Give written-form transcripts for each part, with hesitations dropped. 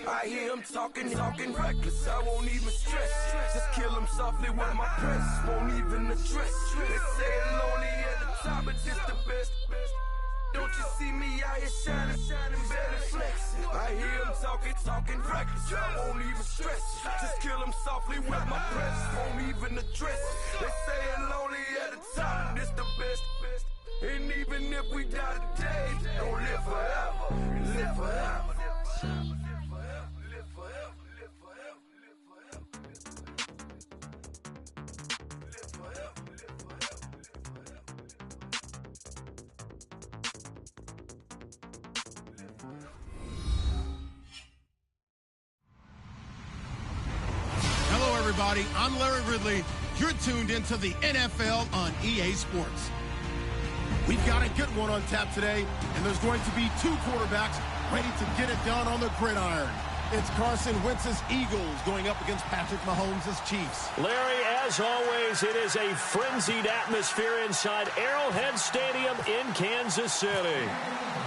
I hear him talking reckless, I won't even stress. Just kill him softly with my press, won't even address. They say it lonely at the top, but just the best. Don't you see me out here shining, better flex. I hear him talking reckless, I won't even stress. Just kill him softly with my press, won't even address. They say it lonely at the top, this the best. And even if we die today, don't live forever, live forever. Hello, everybody. I'm Larry Ridley. You're tuned into the NFL on EA Sports. We've got a good one on tap today, and there's going to be two quarterbacks ready to get it done on the gridiron. It's Carson Wentz's Eagles going up against Patrick Mahomes' Chiefs. Larry, as always, it is a frenzied atmosphere inside Arrowhead Stadium in Kansas City.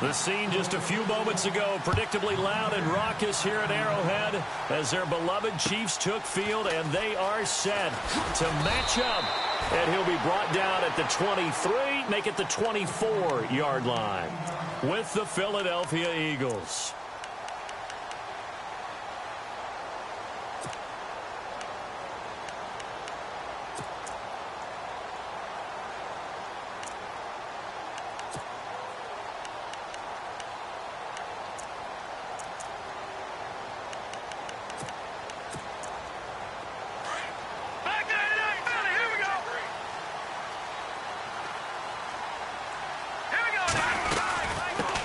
The scene just a few moments ago, predictably loud and raucous here at Arrowhead as their beloved Chiefs took field, and they are set to match up. And he'll be brought down at the 23, make it the 24-yard line with the Philadelphia Eagles.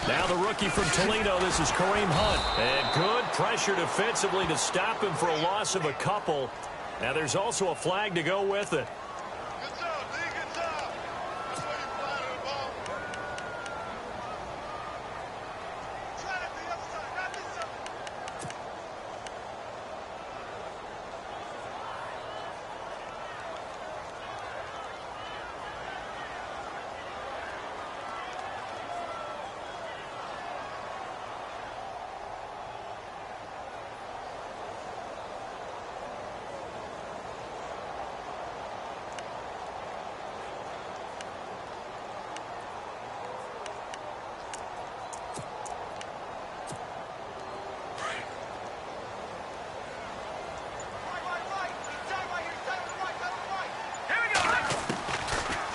Now the rookie from Toledo, this is Kareem Hunt. And good pressure defensively to stop him for a loss of a couple. Now there's also a flag to go with it. Good job, D. Good job. That's why you flying the ball. Try it to the other side. Not this side.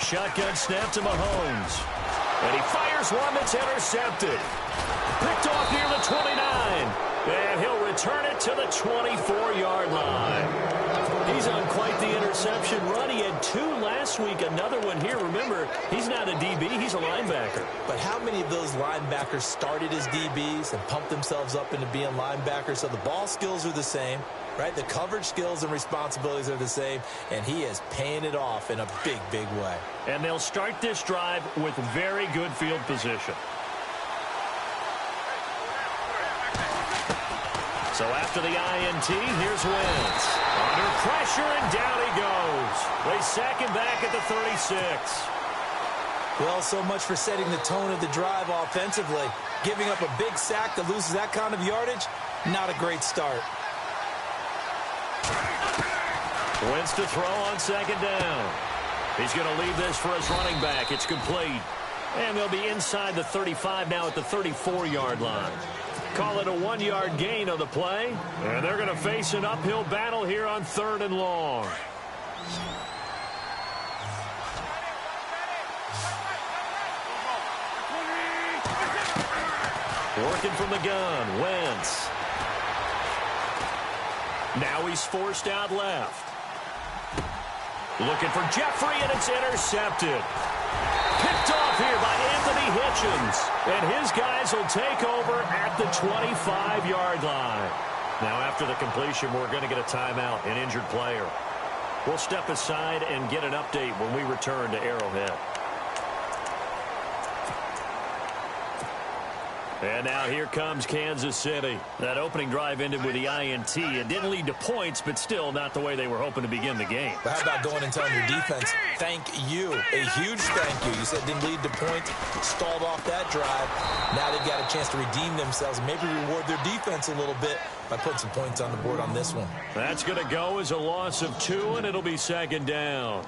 Shotgun snap to Mahomes. And he fires one that's intercepted. Picked off near the 29. And he'll return it to the 24-yard line. He's on quite the interception run. He had two last week, another one here. Remember, he's not a DB, he's a linebacker. But how many of those linebackers started as DBs and pumped themselves up into being linebackers? So the ball skills are the same, right? The coverage skills and responsibilities are the same, and he is paying it off in a big, big way. And they'll start this drive with very good field position. So after the INT, here's Wentz. Under pressure, and down he goes. They sack him back at the 36. Well, so much for setting the tone of the drive offensively. Giving up a big sack that loses that kind of yardage, not a great start. Wentz to throw on second down. He's going to leave this for his running back. It's complete. And they'll be inside the 35 now at the 34-yard line. Call it a 1-yard gain on the play. And they're going to face an uphill battle here on 3rd and long. Working from the gun, Wentz. Now he's forced out left. Looking for Jeffrey, and it's intercepted. Picked off here by Anthony Hitchens. And his guys will take over at the 25-yard line. Now, after the completion, we're going to get a timeout, an injured player. We'll step aside and get an update when we return to Arrowhead. And now here comes Kansas City. That opening drive ended with the INT. It didn't lead to points, but still not the way they were hoping to begin the game. But how about going and telling your defense, thank you, a huge thank you. You said it didn't lead to points, stalled off that drive. Now they've got a chance to redeem themselves and maybe reward their defense a little bit by putting some points on the board on this one. That's going to go as a loss of 2, and it'll be second down.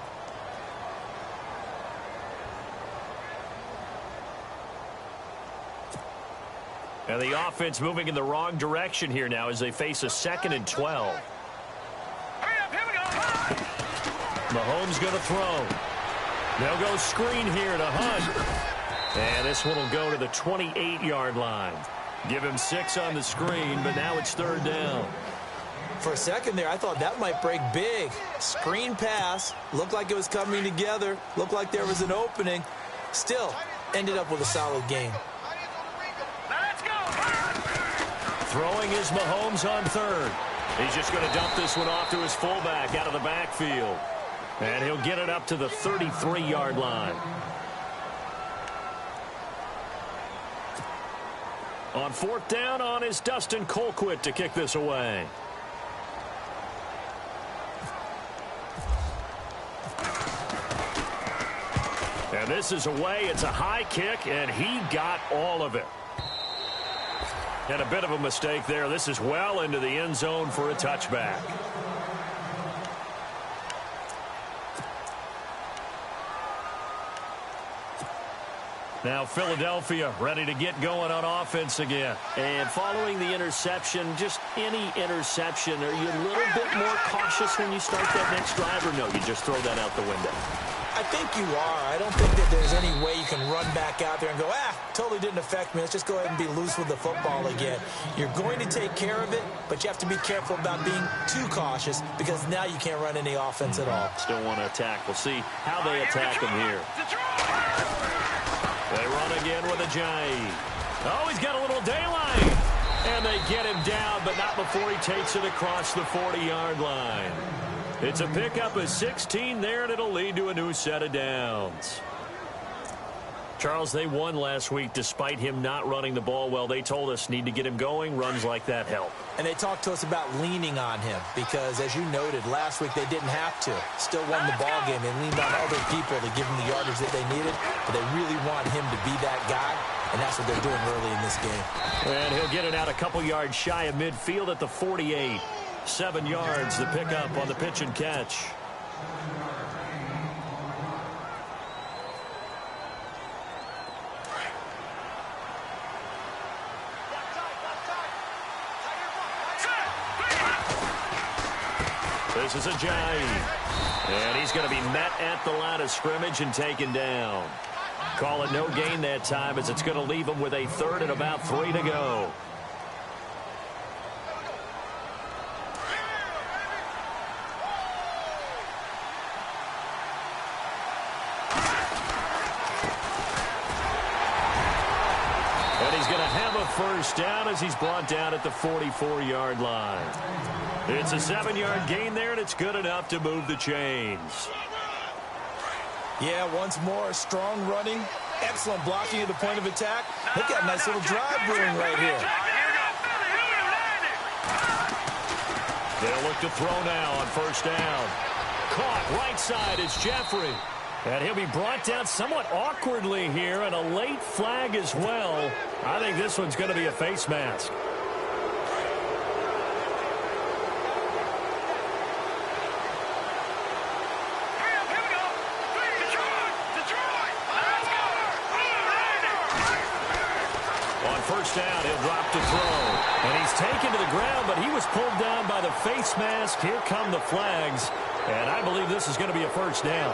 And the offense moving in the wrong direction here now as they face a 2nd and 12. Mahomes going to throw. They'll go screen here to Hunt. And this one will go to the 28-yard line. Give him 6 on the screen, but now it's 3rd down. For a second there, I thought that might break big. Screen pass. Looked like it was coming together. Looked like there was an opening. Still, ended up with a solid game. Throwing is Mahomes on 3rd. He's just going to dump this one off to his fullback out of the backfield. And he'll get it up to the 33-yard line. On 4th down on is Dustin Colquitt to kick this away. And this is away. It's a high kick, and he got all of it. And a bit of a mistake there. This is well into the end zone for a touchback. Now Philadelphia ready to get going on offense again. And following the interception, just any interception, are you a little bit more cautious when you start that next drive, or no, you just throw that out the window? I think you are. I don't think that there's any way you can run back out there and go, totally didn't affect me. Let's just go ahead and be loose with the football again. You're going to take care of it, but you have to be careful about being too cautious because now you can't run any offense at all. Still want to attack. We'll see how they attack him here. They run again with a giant. Oh, he's got a little daylight. And they get him down, but not before he takes it across the 40-yard line. It's a pickup of 16 there, and it'll lead to a new set of downs. Charles, they won last week despite him not running the ball well. They told us need to get him going. Runs like that help. And they talked to us about leaning on him because, as you noted, last week they didn't have to. Still won the ball game. They leaned on other people to give him the yardage that they needed, but they really want him to be that guy, and that's what they're doing early in this game. And he'll get it out a couple yards shy of midfield at the 48. 7 yards, the pickup on the pitch and catch. This is a giant. And he's going to be met at the line of scrimmage and taken down. Call it no gain that time as it's going to leave him with a 3rd and about 3 to go. And he's going to have a 1st down as he's brought down at the 44-yard line. It's a 7-yard gain there, and it's good enough to move the chains. Yeah, once more, strong running, excellent blocking at the point of attack. They've got a nice little drive brewing right here. They'll look to throw now on 1st down. Caught right side is Jeffrey. And he'll be brought down somewhat awkwardly here, and a late flag as well. I think this one's going to be a face mask. On 1st down, he'll drop to throw. And he's taken to the ground, but he was pulled down by the face mask. Here come the flags. And I believe this is going to be a 1st down.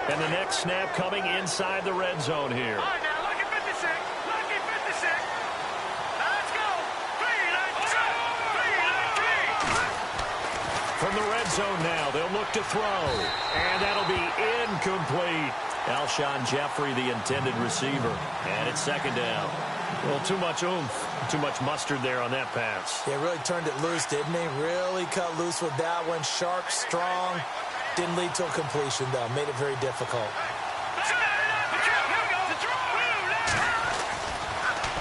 And the next snap coming inside the red zone here. All right, now, lucky 56. Lucky 56. Now let's go. 3-9-3. From the red zone now, they'll look to throw. And that'll be incomplete. Alshon Jeffrey, the intended receiver. And it's 2nd down. Well, too much oomph, too much mustard there on that pass. They really turned it loose, didn't they? Really cut loose with that one. Sharp, strong. Didn't lead to a completion, though. Made it very difficult.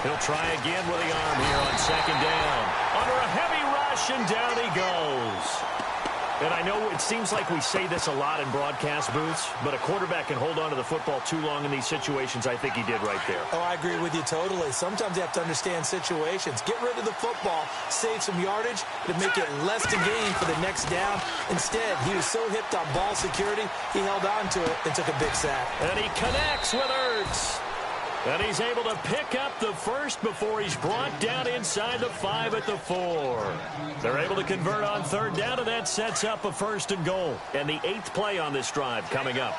He'll try again with the arm here on second down. Under a heavy rush, and down he goes. And I know it seems like we say this a lot in broadcast booths, but a quarterback can hold on to the football too long in these situations. I think he did right there. Oh, I agree with you totally. Sometimes you have to understand situations. Get rid of the football, save some yardage to make it less to gain for the next down. Instead, he was so hipped on ball security, he held on to it and took a big sack. And he connects with Ertz. And he's able to pick up the first before he's brought down inside the 5 at the 4. They're able to convert on third down, and that sets up a 1st and goal. And the 8th play on this drive coming up.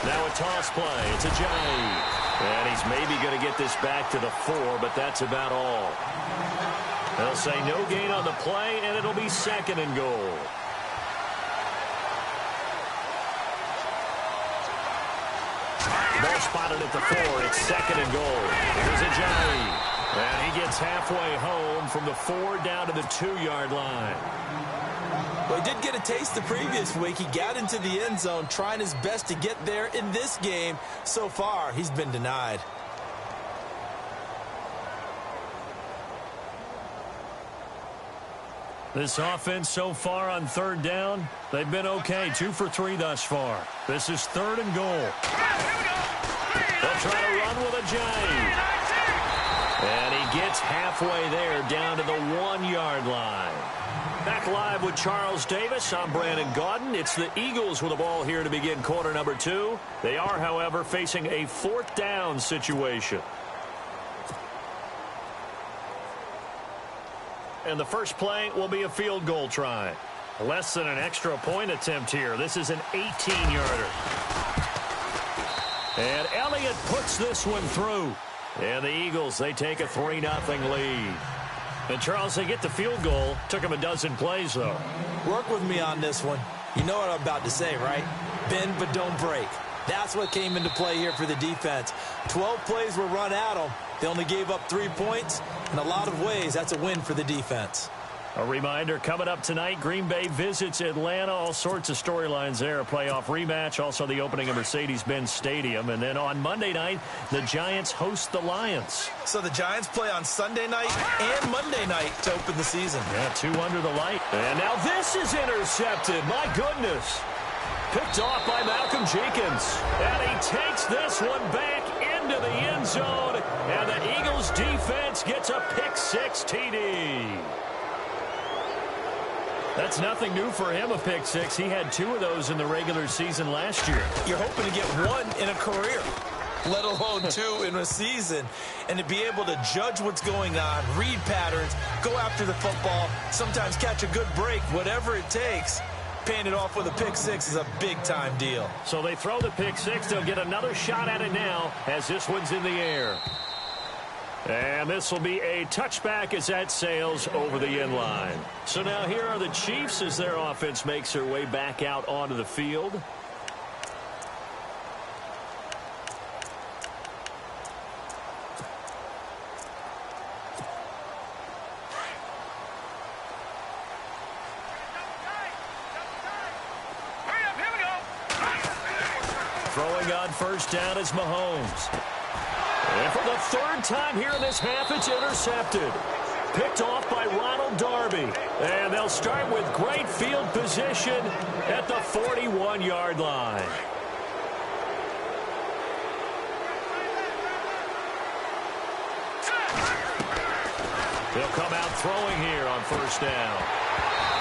Now a toss play. It's a Jay. And he's maybe going to get this back to the 4, but that's about all. They'll say no gain on the play, and it'll be 2nd and goal. Ball spotted at the 4. It's 2nd and goal. Here's Ajayi. And he gets halfway home from the 4 down to the 2-yard line. Well, he did get a taste the previous week. He got into the end zone trying his best to get there in this game. So far, he's been denied. This offense so far on third down, they've been okay. 2 for 3 thus far. This is 3rd and goal. They'll try to run with Ajayi. And he gets halfway there down to the 1-yard line. Back live with Charles Davis. I'm Brandon Gaudin. It's the Eagles with the ball here to begin quarter number 2. They are, however, facing a 4th down situation. And the first play will be a field goal try. Less than an extra point attempt here. This is an 18-yarder. And Elliott puts this one through. And the Eagles, they take a 3-0 lead. And, Charles, they get the field goal. Took them a dozen plays, though. Work with me on this one. You know what I'm about to say, right? Bend but don't break. That's what came into play here for the defense. 12 plays were run at them. They only gave up 3 points. In a lot of ways, that's a win for the defense. A reminder, coming up tonight, Green Bay visits Atlanta. All sorts of storylines there. A playoff rematch, also the opening of Mercedes-Benz Stadium. And then on Monday night, the Giants host the Lions. So the Giants play on Sunday night and Monday night to open the season. Yeah, 2 under the light. And now this is intercepted. My goodness. Picked off by Malcolm Jenkins. And he takes this one back into the end zone. And the Eagles defense gets a pick-6 TD. That's nothing new for him, a pick-6. He had 2 of those in the regular season last year. You're hoping to get 1 in a career, let alone 2 in a season. And to be able to judge what's going on, read patterns, go after the football, sometimes catch a good break, whatever it takes. Paying it off with a pick-6 is a big-time deal. So they throw the pick-6. They'll get another shot at it now as this one's in the air. And this will be a touchback as that sails over the end line. So now here are the Chiefs as their offense makes their way back out onto the field. Throwing on first down is Mahomes. And for the 3rd time here in this half, it's intercepted. Picked off by Ronald Darby. And they'll start with great field position at the 41-yard line. They'll come out throwing here on first down.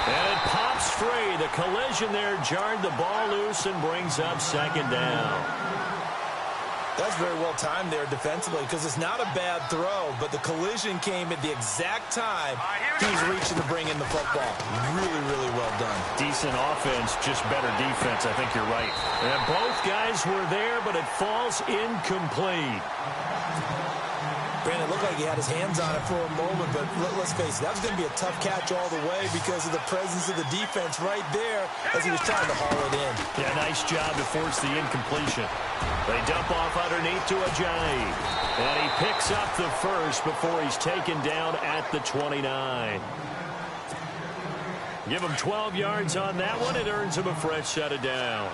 And it pops free. The collision there jarred the ball loose and brings up 2nd down. That's very well timed there defensively because it's not a bad throw, but the collision came at the exact time he's reaching to bring in the football. Really, really well done. Decent offense, just better defense. I think you're right. And both guys were there, but it falls incomplete. Brandon, it looked like he had his hands on it for a moment, but let's face it, that was going to be a tough catch all the way because of the presence of the defense right there as he was trying to haul it in. Yeah, nice job to force the incompletion. They dump off underneath to Ajayi. And he picks up the first before he's taken down at the 29. Give him 12 yards on that one. It earns him a fresh set of downs.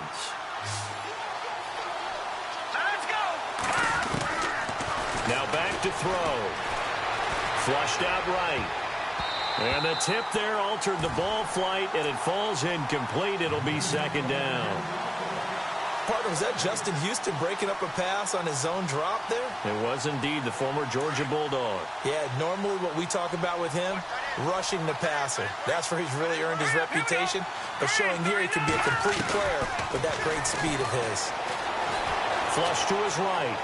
Let's go! Now back to throw. Flushed out right. And the tip there altered the ball flight, and it falls incomplete. It'll be second down. Partner, was that Justin Houston breaking up a pass on his own drop there? It was indeed the former Georgia Bulldog. Yeah, normally what we talk about with him, rushing the passer. That's where he's really earned his reputation. But showing here he can be a complete player with that great speed of his. Flush to his right.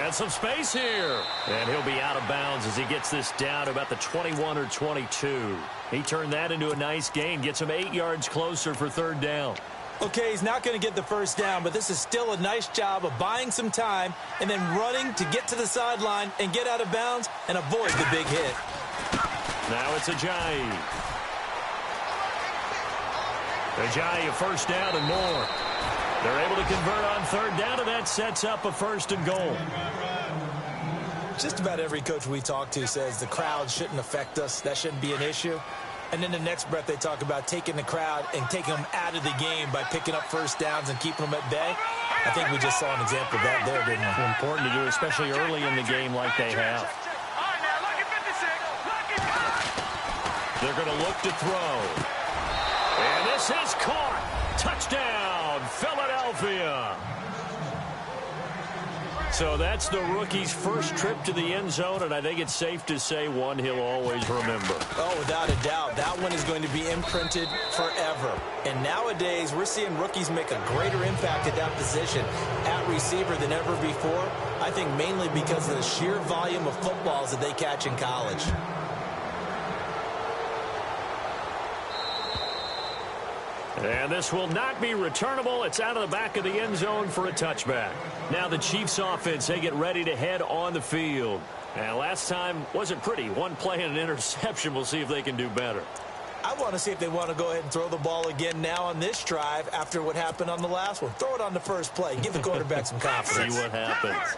And some space here. And he'll be out of bounds as he gets this down to about the 21 or 22. He turned that into a nice gain, gets him 8 yards closer for third down. Okay, he's not going to get the first down, but this is still a nice job of buying some time and then running to get to the sideline and get out of bounds and avoid the big hit. Now it's Ajayi. Ajayi a first down and more. They're able to convert on third down, and that sets up a first and goal. Just about every coach we talk to says the crowd shouldn't affect us. That shouldn't be an issue. And in the next breath, they talk about taking the crowd and taking them out of the game by picking up first downs and keeping them at bay. I think we just saw an example of that there, didn't we? Important to do, especially early in the game like they have. They're going to look to throw. And this is caught. Touchdown, Philadelphia. So that's the rookie's first trip to the end zone, and I think it's safe to say one he'll always remember. Oh, without a doubt. That one is going to be imprinted forever. And nowadays, we're seeing rookies make a greater impact at that position at receiver than ever before. I think mainly because of the sheer volume of footballs that they catch in college. And this will not be returnable. It's out of the back of the end zone for a touchback. Now the Chiefs offense, they get ready to head on the field. And last time wasn't pretty. One play and an interception. We'll see if they can do better. I want to see if they want to go ahead and throw the ball again now on this drive after what happened on the last one. Throw it on the first play. Give the quarterback some confidence. See what happens.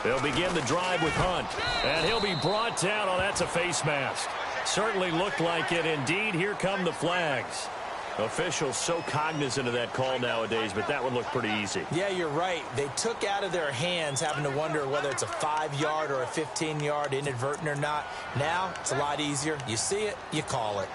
They'll begin the drive with Hunt. And he'll be brought down. Oh, that's a face mask. Certainly looked like it. Indeed, here come the flags. Officials so cognizant of that call nowadays, but that one looked pretty easy. Yeah, you're right. They took out of their hands having to wonder whether it's a 5-yard or a 15-yard inadvertent or not. Now, it's a lot easier. You see it, you call it.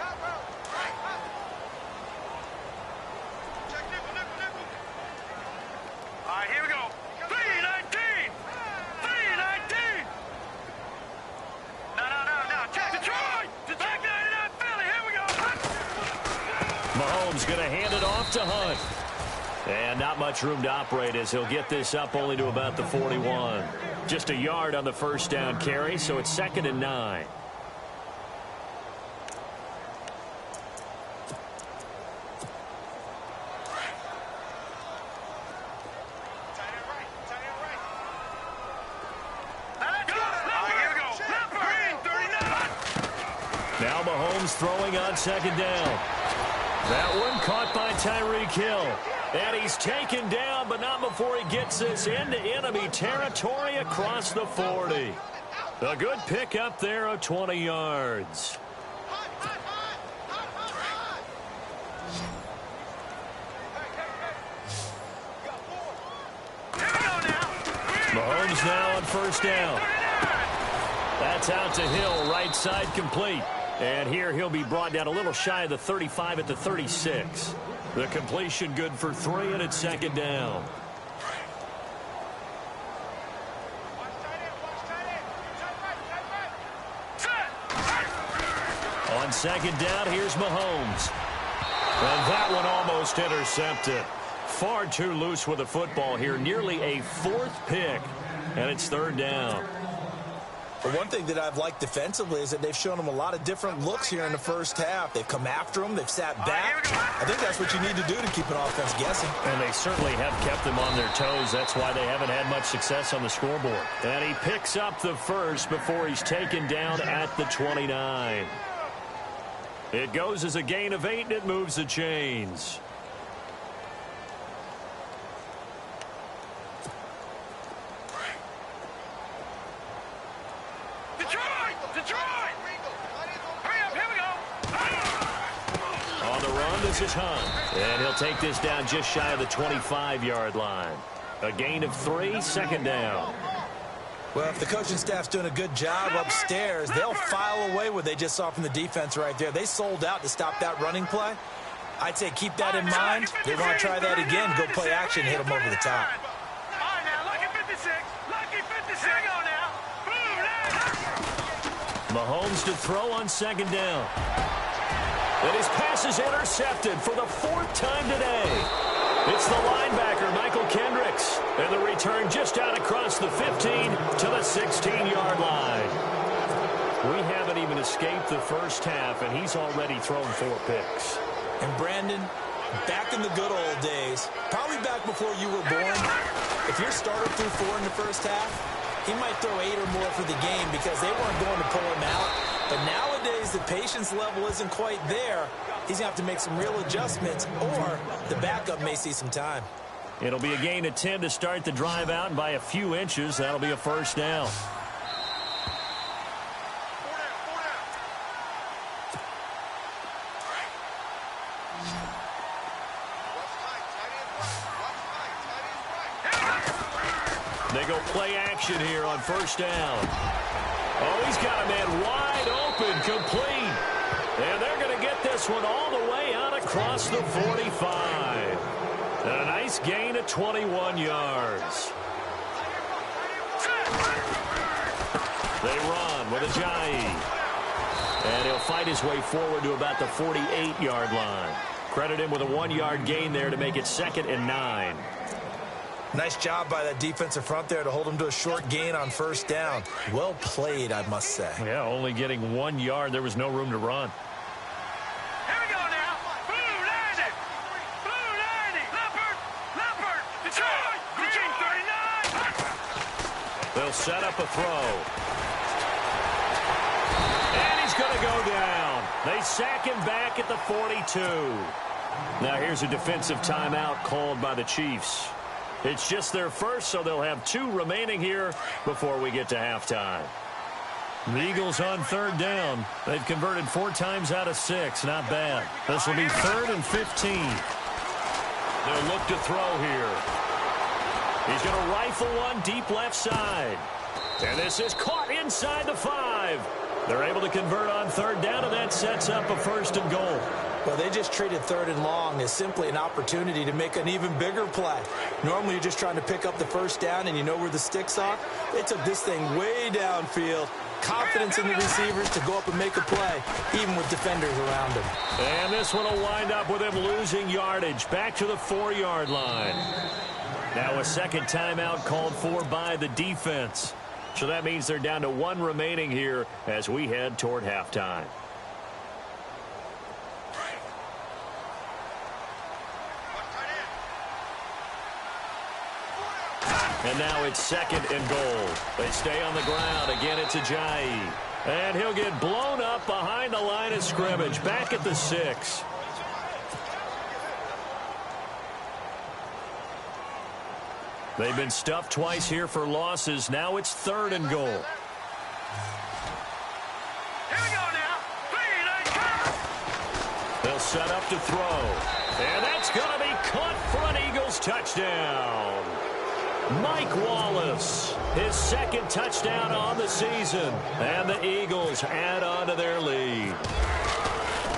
Mahomes going to hand it off to Hunt. And not much room to operate as he'll get this up only to about the 41. Just a yard on the first down carry, so it's 2nd and 9. Now Mahomes throwing on 2nd down. That one caught by Tyreek Hill. And he's taken down, but not before he gets this into enemy territory across the 40. A good pick up there of 20 yards. Mahomes now on first down. That's out to Hill, right side complete. And here he'll be brought down a little shy of the 35 at the 36. The completion good for 3, and it's 2nd down. On 2nd down, here's Mahomes. And that one almost intercepted. Far too loose with the football here. Nearly a 4th pick. And it's 3rd down. But one thing that I've liked defensively is that they've shown them a lot of different looks here in the first half. They've come after them. They've sat back. I think that's what you need to do to keep an offense guessing. And they certainly have kept them on their toes. That's why they haven't had much success on the scoreboard. And he picks up the first before he's taken down at the 29. It goes as a gain of 8, and it moves the chains. Detroit! Hurry up, here we go! On the run, this is Hunt. And he'll take this down just shy of the 25-yard line. A gain of 3, second down. Well, if the coaching staff's doing a good job upstairs, they'll file away what they just saw from the defense right there. They sold out to stop that running play. I'd say keep that in mind. They want to try that again. Go play action, hit them over the top. All right, now, lucky 56. Lucky 56. Hang on now. Boom, Mahomes to throw on second down. And his pass is intercepted for the 4th time today. It's the linebacker, Michael Kendricks. And the return just out across the 15 to the 16-yard line. We haven't even escaped the first half, and he's already thrown 4 picks. And Brandon, back in the good old days, probably back before you were born, if your starter threw 4 in the first half, he might throw 8 or more for the game because they weren't going to pull him out. But nowadays, the patience level isn't quite there. He's going to have to make some real adjustments, or the backup may see some time. It'll be a gain of 10 to start the drive out, and by a few inches, that'll be a first down. They go play action here on first down. Oh, he's got a man wide open, complete. And they're going to get this one all the way out across the 45. And a nice gain of 21 yards. They run with Ajayi. And he'll fight his way forward to about the 48-yard line. Credit him with a 1-yard gain there to make it 2nd and 9. Nice job by that defensive front there to hold him to a short gain on first down. Well played, I must say. Yeah, only getting 1 yard. There was no room to run. here we go now. Boom, landed. Boom, landed. Leopard. Detroit. Green 39. They'll set up a throw. And he's going to go down. They sack him back at the 42. Now here's a defensive timeout called by the Chiefs. It's just their first, so they'll have 2 remaining here before we get to halftime. The Eagles on 3rd down. They've converted 4 times out of 6. Not bad. This will be 3rd and 15. They'll look to throw here. He's going to rifle one deep left side. And this is caught inside the 5. They're able to convert on 3rd down, and that sets up a 1st and goal. Well, they just treated 3rd and long as simply an opportunity to make an even bigger play. Normally, you're just trying to pick up the first down, and you know where the sticks are. They took this thing way downfield. Confidence in the receivers to go up and make a play, even with defenders around them. And this one will wind up with him losing yardage back to the 4-yard line. Now a 2nd timeout called for by the defense. So that means they're down to 1 remaining here as we head toward halftime. And now it's 2nd and goal. They stay on the ground. Again, it's Ajayi. And he'll get blown up behind the line of scrimmage. Back at the 6. They've been stuffed twice here for losses. Now it's 3rd and goal. Here we go now. They'll set up to throw. And that's going to be caught for an Eagles touchdown. Mike Wallace, his 2nd touchdown on the season. And the Eagles add on to their lead.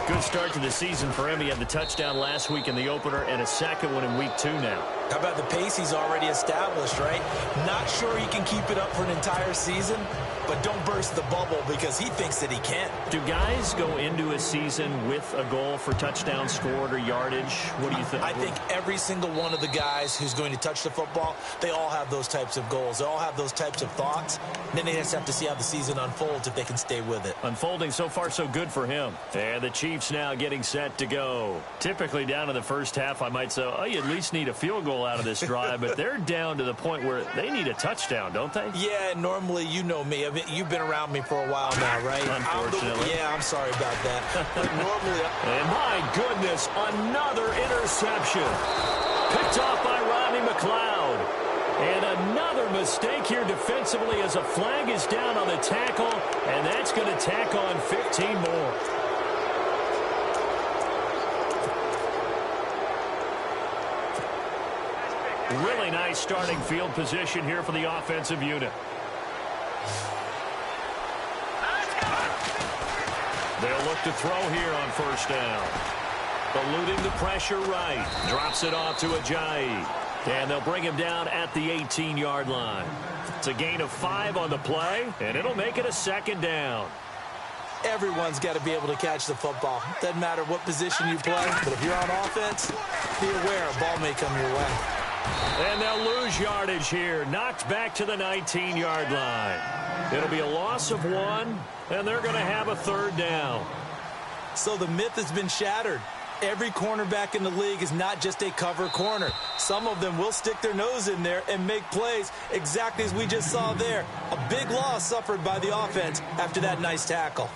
Good start to the season for him. He had the touchdown last week in the opener and a 2nd one in week 2 now. How about the pace he's already established, right? Not sure he can keep it up for an entire season, but don't burst the bubble because he thinks that he can. Do guys go into a season with a goal for touchdown scored or yardage? What do you think? I think every single one of the guys who's going to touch the football, they all have those types of goals. They all have those types of thoughts. Then they just have to see how the season unfolds if they can stay with it. Unfolding so far so good for him. And the Chiefs now getting set to go. Typically down in the first half, I might say, oh, you at least need a field goal out of this drive, but they're down to the point where they need a touchdown, don't they? Yeah, normally, you know me. I mean, you've been around me for a while now, right? Unfortunately. I'm sorry about that. But normally... And my goodness, another interception. Picked off by Rodney McLeod. And another mistake mistake here defensively as a flag is down on the tackle, and that's going to tack on 15 more. Really nice starting field position here for the offensive unit. They'll look to throw here on first down. Eluding the pressure right. Drops it off to Ajayi. And they'll bring him down at the 18-yard line. It's a gain of 5 on the play, and it'll make it a second down. Everyone's got to be able to catch the football. Doesn't matter what position you play, but if you're on offense, be aware a ball may come your way. And they'll lose yardage here. Knocked back to the 19-yard line. It'll be a loss of 1, and they're going to have a third down. So the myth has been shattered. Every cornerback in the league is not just a cover corner. Some of them will stick their nose in there and make plays exactly as we just saw there. A big loss suffered by the offense after that nice tackle.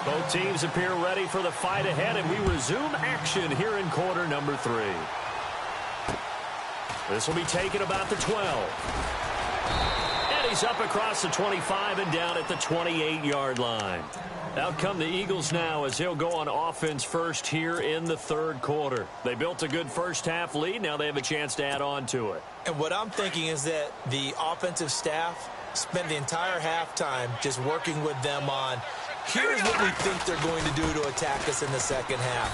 Both teams appear ready for the fight ahead, and we resume action here in quarter number 3. This will be taken about the 12. And he's up across the 25 and down at the 28-yard line. Out come the Eagles now as he'll go on offense first here in the third quarter. They built a good first-half lead. Now they have a chance to add on to it. And what I'm thinking is that the offensive staff spent the entire halftime just working with them on, here's what we think they're going to do to attack us in the second half.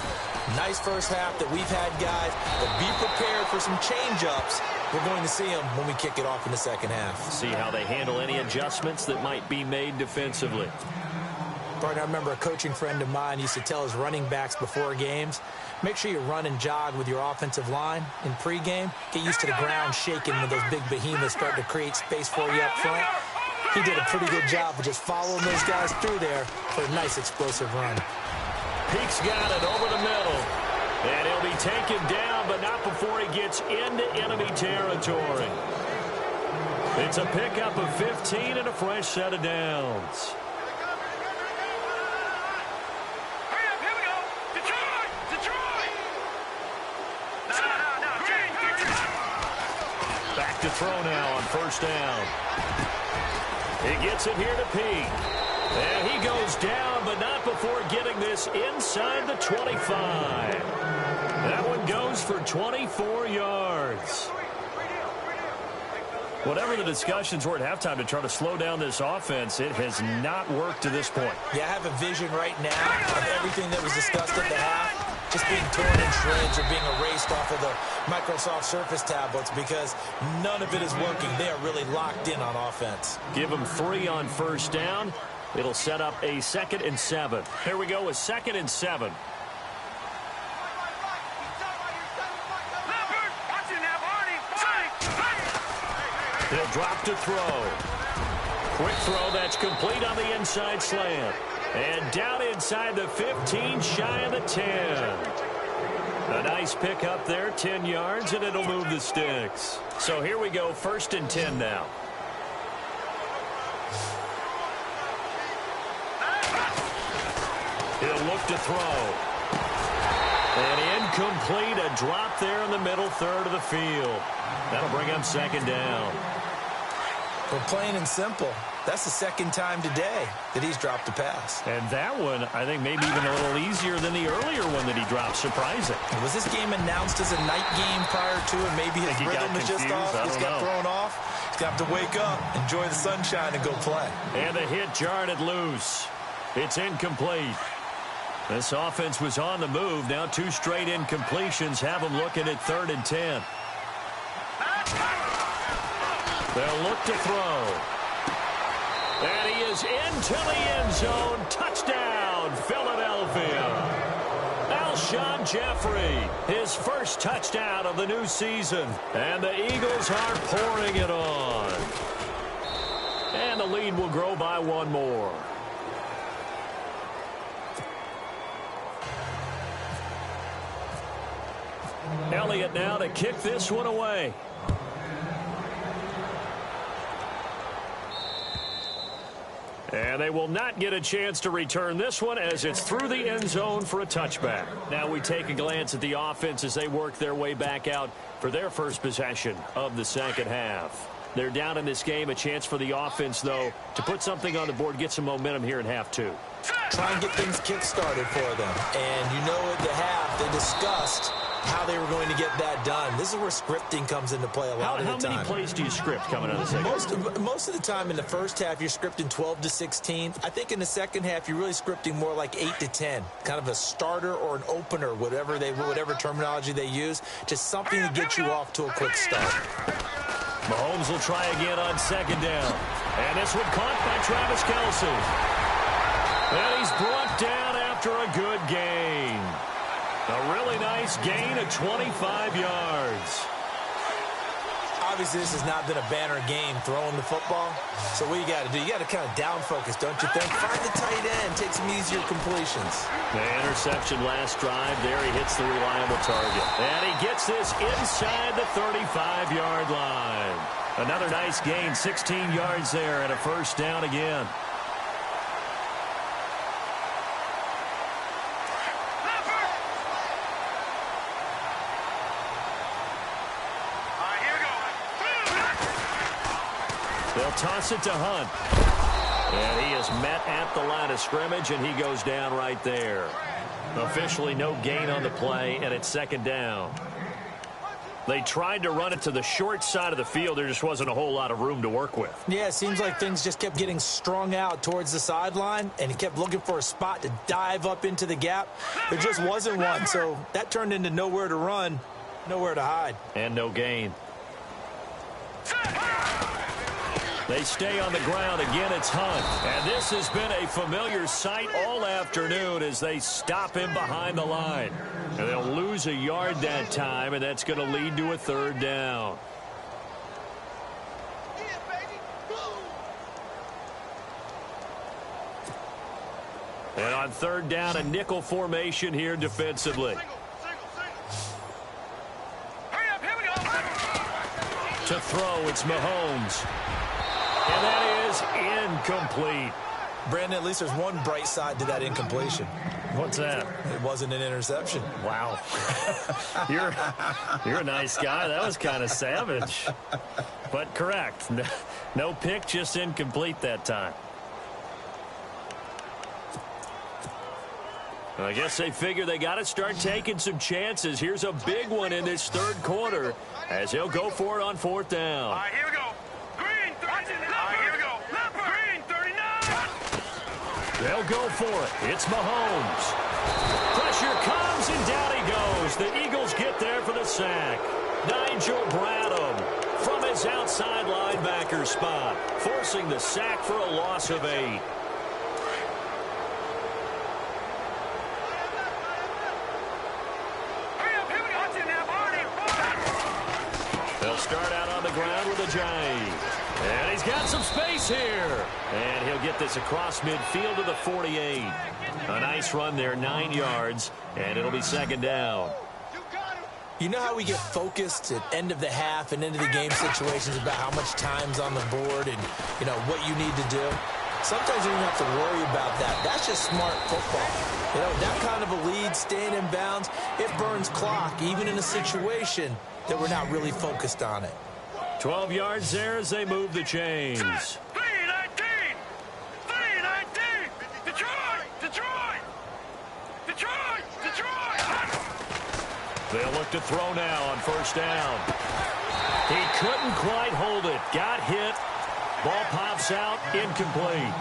Nice first half that we've had, guys, but be prepared for some change-ups. We're going to see them when we kick it off in the second half. See how they handle any adjustments that might be made defensively. Partner, I remember a coaching friend of mine used to tell his running backs before games, make sure you run and jog with your offensive line in pregame. Get used to the ground shaking when those big behemoths start to create space for you up front. He did a pretty good job of just following those guys through there for a nice explosive run. Peek's got it over the middle. And he'll be taken down, but not before he gets into enemy territory. It's a pickup of 15 and a fresh set of downs. Hurry up, here we go. Detroit! Detroit! No. Back to throw now on first down. He gets it here to Peek. And he goes down, but not before getting this inside the 25. That one goes for 24 yards. Whatever the discussions were at halftime to try to slow down this offense, it has not worked to this point. Yeah, I have a vision right now of everything that was discussed at the half just being torn in shreds or being erased off of the Microsoft Surface tablets because none of it is working. They are really locked in on offense. Give them 3 on first down. It'll set up a 2nd and 7. Here we go with 2nd and 7. He'll drop to throw. Quick throw that's complete on the inside slant. And down inside the 15, shy of the 10. A nice pick up there, 10 yards, and it'll move the sticks. So here we go, 1st and 10 now. He'll look to throw. And incomplete, a drop there in the middle third of the field. That'll bring up 2nd down. Well, plain and simple, that's the 2nd time today that he's dropped a pass. And that one, I think, maybe even a little easier than the earlier one that he dropped. Surprising. Was this game announced as a night game prior to it? Maybe his rhythm is just off. He's got thrown off. He's got to wake up, enjoy the sunshine, and go play. And the hit jarred it loose. It's incomplete. This offense was on the move. Now 2 straight incompletions have them looking at 3rd and 10. They'll look to throw. And he is into the end zone. Touchdown, Philadelphia. Alshon Jeffrey, his first touchdown of the new season. And the Eagles are pouring it on. And the lead will grow by 1 more. Elliott now to kick this one away. And they will not get a chance to return this one as it's through the end zone for a touchback. Now we take a glance at the offense as they work their way back out for their first possession of the second half. They're down in this game. A chance for the offense, though, to put something on the board, get some momentum here in half two. Try and get things kick-started for them. And you know at the half, they discussed how they were going to get that done. This is where scripting comes into play a lot of the time. How many plays do you script coming out of the second? Most of the time in the first half, you're scripting 12 to 16. I think in the second half, you're really scripting more like 8 to 10. Kind of a starter or an opener, whatever terminology they use. Just something to get you off to a quick start. Mahomes will try again on second down. And this one caught by Travis Kelce. And he's brought down after a good gain. A really nice gain of 25 yards. Obviously, this has not been a banner game throwing the football. So what you got to do, you got to kind of down focus, don't you think? Find the tight end, take some easier completions. The interception last drive. There he hits the reliable target. And he gets this inside the 35-yard line. Another nice gain, 16 yards there, and a first down again. They'll toss it to Hunt. And he is met at the line of scrimmage, and he goes down right there. Officially no gain on the play, and it's second down. They tried to run it to the short side of the field. There just wasn't a whole lot of room to work with. Yeah, it seems like things just kept getting strung out towards the sideline, and he kept looking for a spot to dive up into the gap. There just wasn't one, so that turned into nowhere to run, nowhere to hide. And no gain. They stay on the ground. Again, it's Hunt. And this has been a familiar sight all afternoon as they stop him behind the line. And they'll lose a yard that time, and that's going to lead to a third down. And on third down, a nickel formation here defensively. To throw, it's Mahomes. And that is incomplete. Brandon, at least there's one bright side to that incompletion. What's that? It wasn't an interception. Wow. You're a nice guy. That was kind of savage. But correct. No pick, just incomplete that time. I guess they figure they got to start taking some chances. Here's a big one in this third quarter as he'll go for it on fourth down. All right, here we go. Green 39. All right, here we go. Green 39. They'll go for it. It's Mahomes. Pressure comes, and down he goes. The Eagles get there for the sack. Nigel Bradham from his outside linebacker spot, forcing the sack for a loss of 8. They'll start out on the ground with a jive. And he's got some space here. And he'll get this across midfield to the 48. A nice run there, 9 yards, and it'll be second down. You know how we get focused at end of the half and into the game situations about how much time's on the board and, you know, what you need to do? Sometimes you don't have to worry about that. That's just smart football. You know, that kind of a lead, staying in bounds, it burns clock, even in a situation that we're not really focused on it. 12 yards there as they move the chains. 319! 319! Detroit! Detroit! Detroit! Detroit! They'll look to throw now on first down. He couldn't quite hold it. Got hit. Ball pops out. Incomplete.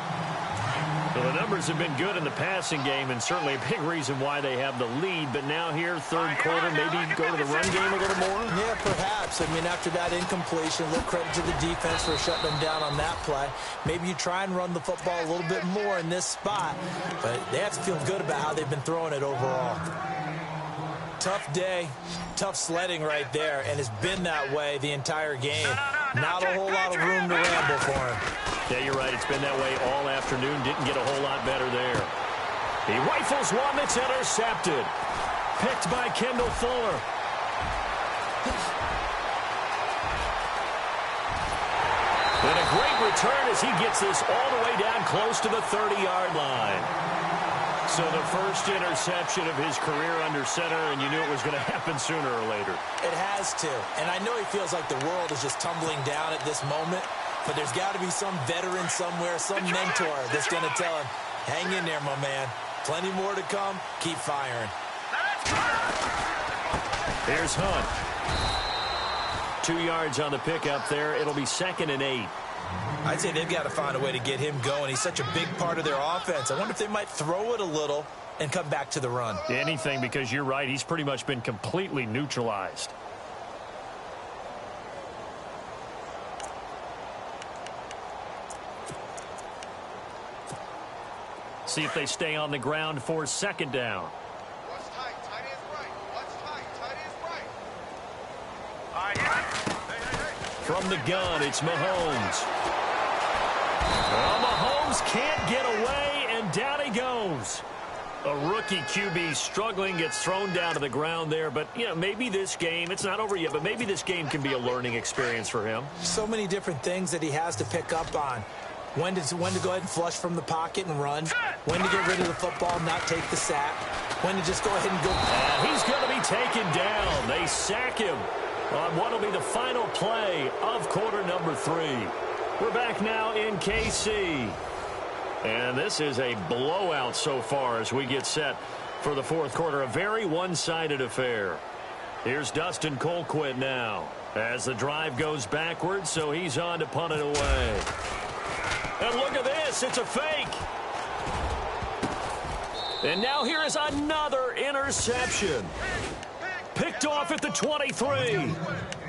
So the numbers have been good in the passing game, and certainly a big reason why they have the lead. But now here, third quarter, maybe go to the run game a little more? Yeah, perhaps. I mean, after that incompletion, a little credit to the defense for shutting them down on that play. Maybe you try and run the football a little bit more in this spot. But they have to feel good about how they've been throwing it overall. Tough day, tough sledding right there, and it's been that way the entire game. Not a whole lot of room to ramble for him. Yeah, you're right. It's been that way all afternoon. Didn't get a whole lot better there. He rifles one that's intercepted. Picked by Kendall Fuller. And a great return as he gets this all the way down close to the 30-yard line. So the first interception of his career under center, and you knew it was going to happen sooner or later. It has to. And I know he feels like the world is just tumbling down at this moment, but there's got to be some veteran somewhere, some mentor that's going to tell him, hang in there, my man. Plenty more to come. Keep firing. Here's Hunt. 2 yards on the pickup there. It'll be 2nd and 8. I'd say they've got to find a way to get him going. He's such a big part of their offense. I wonder if they might throw it a little and come back to the run. Anything, because you're right. He's pretty much been completely neutralized. See if they stay on the ground for 2nd down. What's tight? Tight is right. What's tight? Tight is right. From the gun, it's Mahomes. Well, Mahomes can't get away, and down he goes. A rookie QB struggling, gets thrown down to the ground there. But, you know, maybe this game, it's not over yet, but maybe this game can be a learning experience for him. So many different things that he has to pick up on. When to go ahead and flush from the pocket and run. When to get rid of the football, not take the sack. When to just go ahead and go. And he's going to be taken down. They sack him on what will be the final play of quarter number 3. We're back now in KC. And this is a blowout so far as we get set for the 4th quarter. A very one-sided affair. Here's Dustin Colquitt now as the drive goes backwards, so he's on to punt it away. And look at this. It's a fake. And now here is another interception. Picked off at the 23.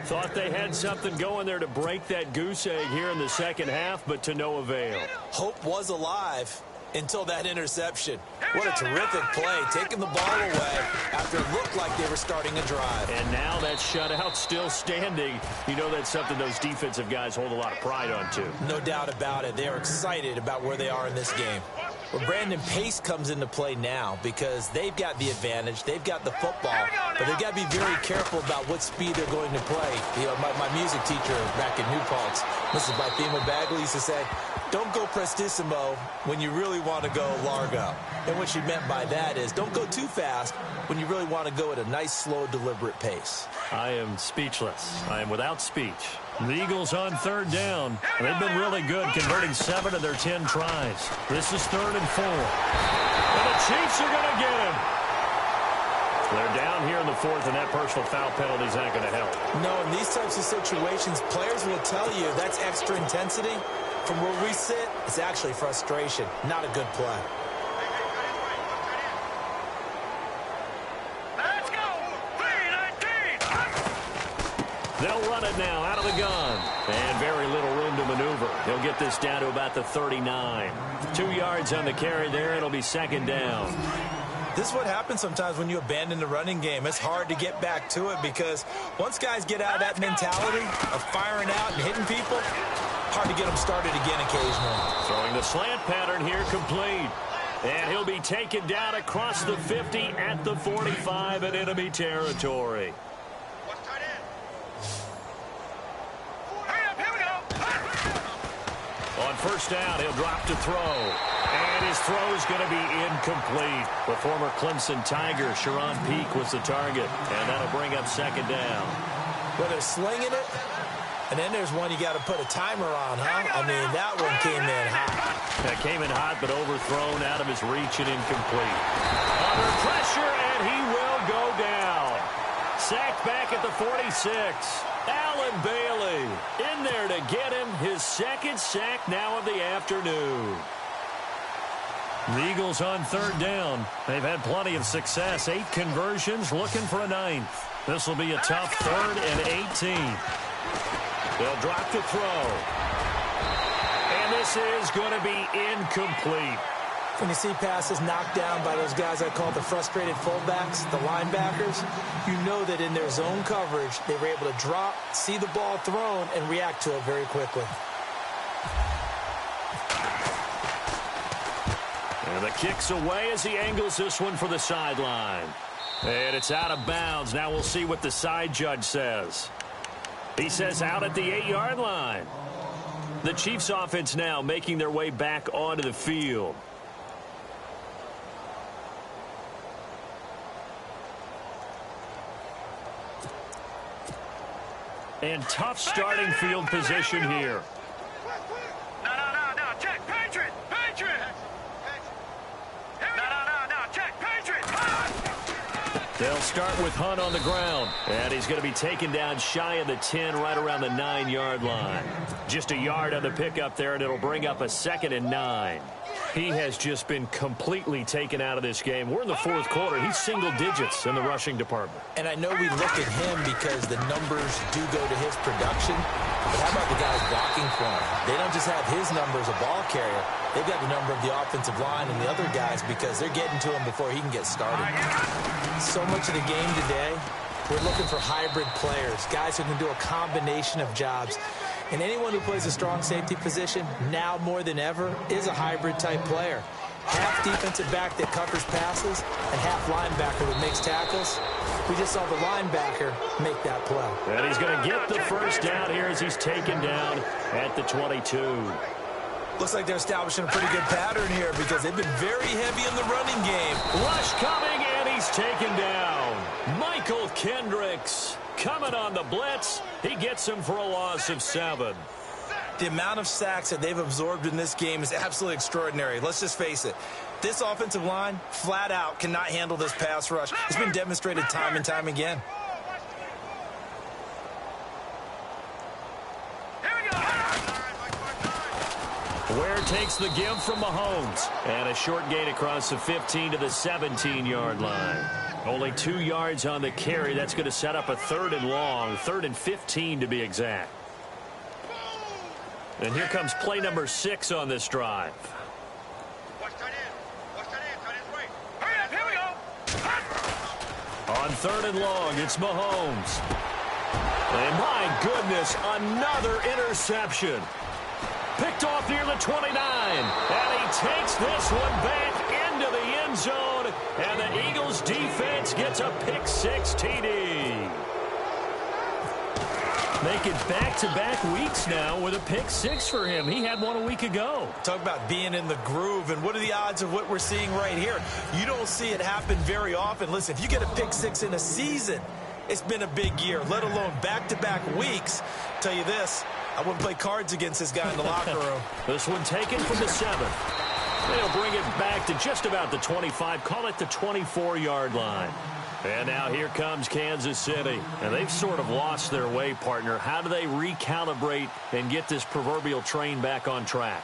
Thought they had something going there to break that goose egg here in the second half, but to no avail. Hope was alive until that interception. What a terrific play, taking the ball away after it looked like they were starting a drive. And now that shutout still standing. You know that's something those defensive guys hold a lot of pride on, too. No doubt about it. They are excited about where they are in this game. Well, Brandon, pace comes into play now because they've got the advantage. They've got the football, but they've got to be very careful about what speed they're going to play. You know, my music teacher back in New Paltz, Mrs. Bythema Bagley, used to say, don't go prestissimo when you really want to go largo. And what she meant by that is don't go too fast when you really want to go at a nice, slow, deliberate pace. I am speechless. I am without speech. The Eagles on 3rd down. They've been really good, converting 7 of their 10 tries. This is 3rd and 4. And the Chiefs are going to get him. They're down here in the 4th, and that personal foul penalty is not going to help. No, in these types of situations, players will tell you that's extra intensity. From where we sit, it's actually frustration, not a good play. Let's go! 3-19! They'll run it now out of the gun. And very little room to maneuver. He'll get this down to about the 39. 2 yards on the carry there. It'll be 2nd down. This is what happens sometimes when you abandon the running game. It's hard to get back to it because once guys get out of that mentality of firing out and hitting people, hard to get them started again occasionally. Throwing the slant pattern here complete. And he'll be taken down across the 50 at the 45 in enemy territory. What's tight end? Hurry up, here we go! On 1st down, he'll drop to throw. And his throw is going to be incomplete. The former Clemson Tiger, Sharon Peak, was the target. And that'll bring up 2nd down. Well, they're slinging it. And then there's one you got to put a timer on, huh? I mean, that one came in hot. That came in hot, but overthrown out of his reach and incomplete. Under pressure, and he will go down. Sacked back at the 46. Alan Bailey in there to get him his 2nd sack now of the afternoon. The Eagles on 3rd down. They've had plenty of success. 8 conversions, looking for a 9th. This will be a tough 3rd and 18. They'll drop to throw. And this is going to be incomplete. When you see passes knocked down by those guys I call the frustrated fullbacks, the linebackers, you know that in their zone coverage, they were able to drop, see the ball thrown, and react to it very quickly. And the kick's away as he angles this one for the sideline. And it's out of bounds. Now we'll see what the side judge says. He says out at the 8-yard line. The Chiefs offense now making their way back onto the field. And tough starting field position here. No, check, Patriot, Patriot. No, check, Patriot. They'll start with Hunt on the ground, and he's going to be taken down shy of the 10, right around the 9-yard line. Just a yard on the pickup there, and it'll bring up a 2nd and 9. He has just been completely taken out of this game. We're in the fourth quarter. He's single digits in the rushing department. And I know we look at him because the numbers do go to his production. But how about the guys blocking for him? They don't just have his number as a ball carrier. They've got the number of the offensive line and the other guys because they're getting to him before he can get started. So much of the game today, we're looking for hybrid players, guys who can do a combination of jobs. And anyone who plays a strong safety position, now more than ever, is a hybrid-type player. Half defensive back that covers passes and half linebacker that makes tackles. We just saw the linebacker make that play. And he's going to get the first down here as he's taken down at the 22. Looks like they're establishing a pretty good pattern here because they've been very heavy in the running game. Rush coming, and he's taken down. Michael Kendricks coming on the blitz. He gets him for a loss of 7. The amount of sacks that they've absorbed in this game is absolutely extraordinary. Let's just face it. This offensive line, flat out, cannot handle this pass rush. It's been demonstrated time and time again. Ware takes the give from Mahomes. And a short gain across the 15 to the 17-yard line. Only 2 yards on the carry. That's going to set up a 3rd and long, 3rd and 15 to be exact. And here comes play number 6 on this drive. On 3rd and long, it's Mahomes. And my goodness, another interception. Picked off near the 29. And he takes this one back into the end zone. And the Eagles defense gets a pick-6 TD. Make it back-to-back weeks now with a pick-6 for him. He had one a week ago. Talk about being in the groove, and what are the odds of what we're seeing right here? You don't see it happen very often. Listen, if you get a pick-6 in a season, it's been a big year, let alone back-to-back weeks. Tell you this, I wouldn't play cards against this guy in the locker room. This one taken from the 7th. They'll bring it back to just about the 25, call it the 24-yard line. And now here comes Kansas City. And they've sort of lost their way, partner. How do they recalibrate and get this proverbial train back on track?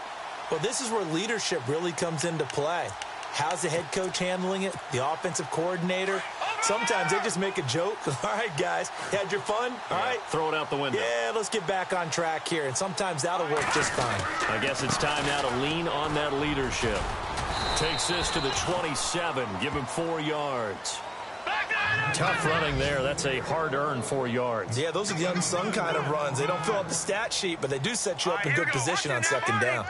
Well, this is where leadership really comes into play. How's the head coach handling it? The offensive coordinator? Sometimes they just make a joke. All right, guys, had your fun? All right. Throw it out the window. Yeah, let's get back on track here. And sometimes that'll work just fine. I guess it's time now to lean on that leadership. Takes this to the 27. Give him 4 yards. Tough running there. That's a hard-earned 4 yards. Yeah, those are the unsung kind of runs. They don't fill out the stat sheet, but they do set you up in good position on 2nd down.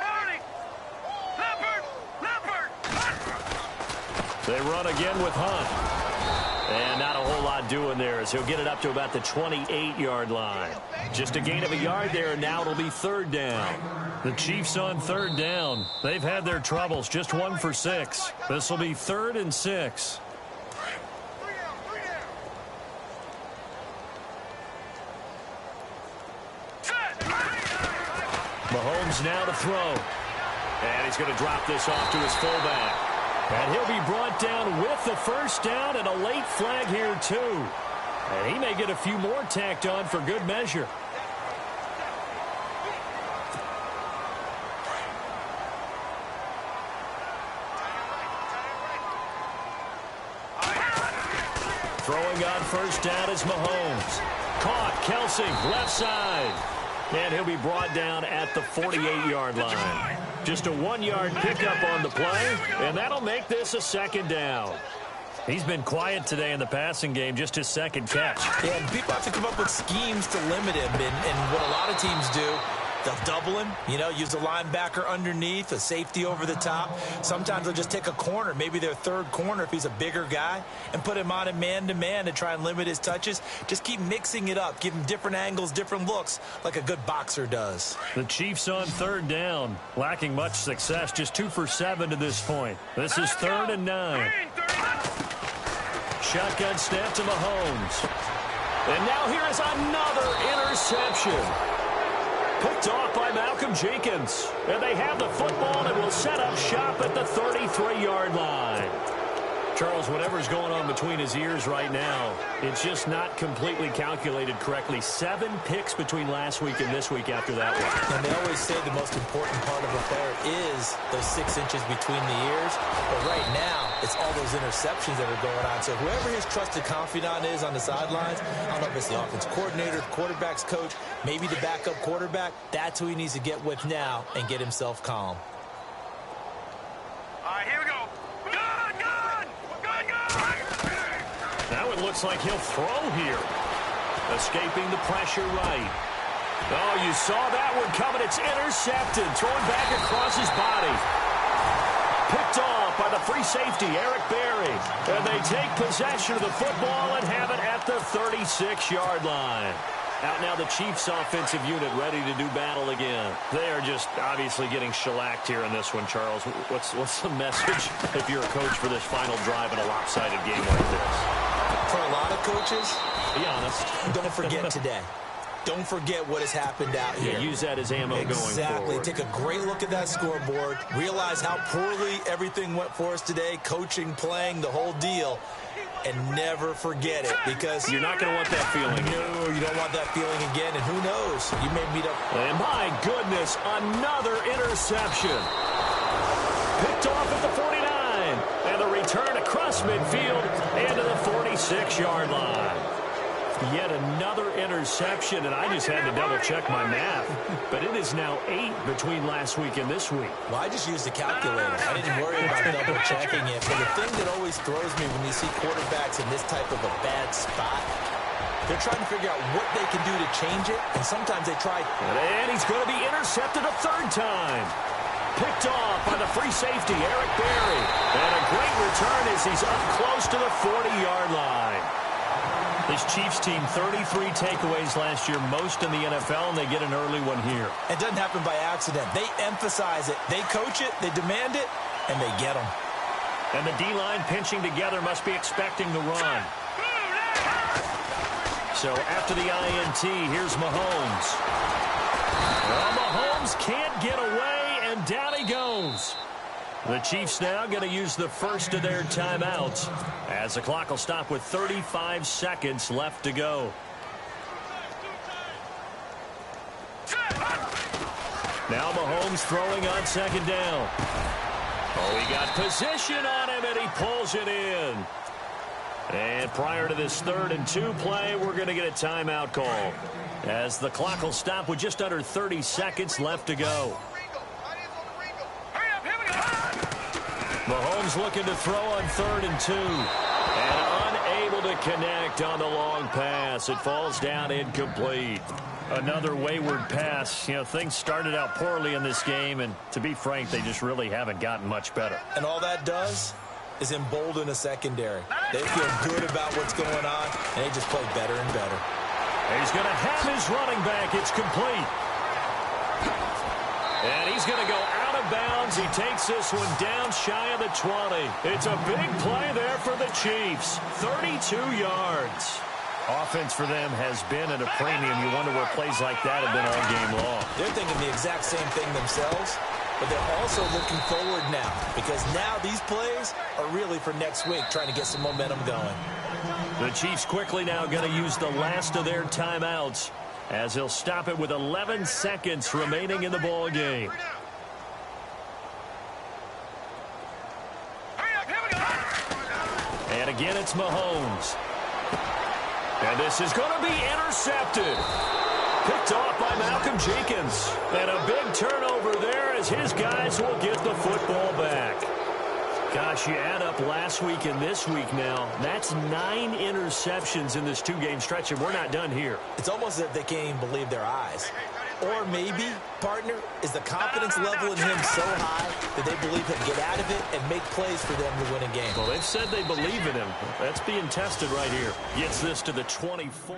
They run again with Hunt. And not a whole lot doing there as he'll get it up to about the 28-yard line. Just a gain of a yard there, and now it'll be 3rd down. The Chiefs on 3rd down. They've had their troubles, just 1 for 6. This will be 3rd and 6. Mahomes now to throw. And he's going to drop this off to his fullback. And he'll be brought down with the first down and a late flag here, too. And he may get a few more tacked on for good measure. Throwing on first down is Mahomes. Caught, Kelsey, left side. And he'll be brought down at the 48-yard line. Just a 1-yard pickup on the play, and that'll make this a 2nd down. He's been quiet today in the passing game, just his 2nd catch. Yeah, and people have to come up with schemes to limit him, and what a lot of teams do They'll double him, use a linebacker underneath, a safety over the top. Sometimes they'll just take a corner, maybe their third corner if he's a bigger guy, and put him on a man-to-man to try and limit his touches. Just keep mixing it up. Give him different angles, different looks, like a good boxer does. The Chiefs on third down, lacking much success, just 2 for 7 to this point. This is 3rd and 9. Shotgun snap to Mahomes. And now here is another interception. Picked off by Malcolm Jenkins. And they have the football and will set up shop at the 33-yard line. Charles, whatever's going on between his ears right now, it's just not completely calculated correctly. 7 picks between last week and this week after that one. And they always say the most important part of a player is those 6 inches between the ears. But right now, it's all those interceptions that are going on. So whoever his trusted confidant is on the sidelines, I don't know if it's the offense coordinator, the quarterback's coach, maybe the backup quarterback, that's who he needs to get with now and get himself calm. All right, here we go. Now it looks like he'll throw here. Escaping the pressure right. Oh, you saw that one coming. It's intercepted. Thrown back across his body. Picked off by the free safety, Eric Berry. And they take possession of the football and have it at the 36-yard line. Out now the Chiefs offensive unit ready to do battle again. They are just obviously getting shellacked here in this one, Charles. What's the message if you're a coach for this final drive in a lopsided game like this? For a lot of coaches, be honest, don't forget today. Don't forget what has happened out here. Yeah, use that as ammo going forward. Exactly. Take a great look at that scoreboard. Realize how poorly everything went for us today. Coaching, playing, the whole deal. And never forget it, because you're not going to want that feeling. No, you don't want that feeling again. And who knows? You may meet up. And my goodness, another interception. Picked off at the 49. And the return across midfield and to the 46-yard line. Yet another interception, and I just had to double-check my math. But it is now 8 between last week and this week. Well, I just used the calculator. I didn't worry about double-checking it. But the thing that always throws me when you see quarterbacks in this type of a bad spot, they're trying to figure out what they can do to change it, and sometimes they try. And he's going to be intercepted a 3rd time. Picked off by the free safety, Eric Berry. And a great return as he's up close to the 40-yard line. This Chiefs team, 33 takeaways last year, most in the NFL, and they get an early one here. It doesn't happen by accident. They emphasize it. They coach it, they demand it, and they get them. And the D-line pinching together must be expecting the run. So after the INT, here's Mahomes. Well, Mahomes can't get away, and down he goes. The Chiefs now going to use the first of their timeouts as the clock will stop with 35 seconds left to go. Now Mahomes throwing on 2nd down. Oh, he got position on him, and he pulls it in. And prior to this 3rd and 2 play, we're going to get a timeout call as the clock will stop with just under 30 seconds left to go. Mahomes looking to throw on 3rd and 2. And unable to connect on the long pass. It falls down incomplete. Another wayward pass. You know, things started out poorly in this game, and to be frank, they just really haven't gotten much better. And all that does is embolden a secondary. They feel good about what's going on, and they just play better and better. He's going to have his running back. It's complete. And he's going to go out of bounds. He takes this one down shy of the 20. It's a big play there for the Chiefs. 32 yards. Offense for them has been at a premium. You wonder where plays like that have been all game long. They're thinking the exact same thing themselves, but they're also looking forward now, because now these plays are really for next week, trying to get some momentum going. The Chiefs quickly now going to use the last of their timeouts, as he'll stop it with 11 seconds remaining in the ball game. And again, it's Mahomes. And this is going to be intercepted. Picked off by Malcolm Jenkins. And a big turnover there as his guys will get the football back. Gosh, you add up last week and this week now. That's 9 interceptions in this 2-game stretch, and we're not done here. It's almost as if they can't even believe their eyes. Or maybe, partner, is the confidence level in him so high that they believe he'll get out of it and make plays for them to win a game. Well, they've said they believe in him. That's being tested right here. Gets this to the 24.